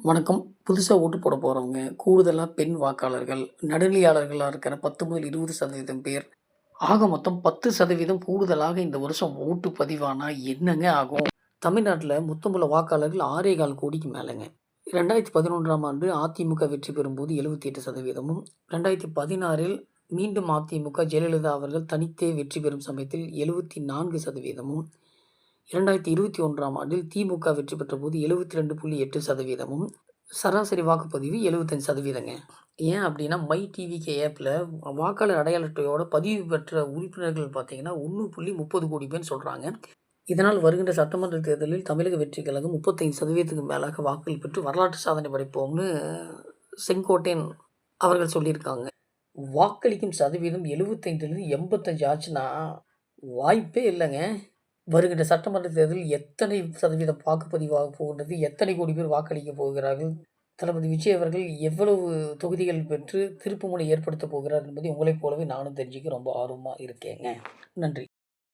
வணக்கம். புதுசா ஓட்டு போட போறவங்க, கூடுதலா பெண் வாக்காளர்கள், நடுநிலையாளர்களா இருக்கிற 10 முதல் 20% பேர், ஆக மொத்தம் 10% கூடுதலாக இந்த வருஷம் ஓட்டு பதிவானா என்னங்க ஆகும்? தமிழ்நாட்டுல மொத்தமுள்ள வாக்காளர்கள் 6,15 கோடிக்கு மேலங்க. 2011ஆம் ஆண்டு அதிமுக வெற்றி பெறும்போது 78%, 2016இல் மீண்டும் அதிமுக ஜெயலலிதா அவர்கள் தனித்தே வெற்றி பெறும் சமயத்தில் 74%, 2021ஆம் ஆண்டில் திமுக வெற்றி பெற்றபோது 72.8%, சராசரி வாக்குப்பதிவு 75%ங்க. ஏன் அப்படின்னா, மை டிவிகே ஆப்ல வாக்காளர் அடையாள அட்டையோட பதிவு பெற்ற உறுப்பினர்கள் பார்த்தீங்கன்னா 1.30 கோடி பேர் சொல்றாங்க. இதனால் வருகின்ற சட்டமன்ற தேர்தலில் தமிழக வெற்றிக் கழகம் 35%க்கு மேலாக வாக்குகள் பெற்று வரலாற்று சாதனை படைப்போம்னு செங்கோட்டையன் அவர்கள் சொல்லியிருக்காங்க. வாக்களிக்கும் சதவீதம் 75லிருந்து 85 ஆச்சுன்னா வாய்ப்பே இல்லைங்க. வருகின்ற சட்டமன்ற தேர்தலில் எத்தனை சதவீதம் வாக்குப்பதிவாக போகின்றது? எத்தனை கோடி பேர் வாக்களிக்கப் போகிறார்கள்? தளபதி விஜய் அவர்கள் எவ்வளவு தொகுதிகள் பெற்று திருப்புமுனை ஏற்படுத்தப் போகிறார் என்பதை உங்களைப் போலவே நானும் தெரிஞ்சுக்க ரொம்ப ஆர்வமா இருக்கேங்க. நன்றி.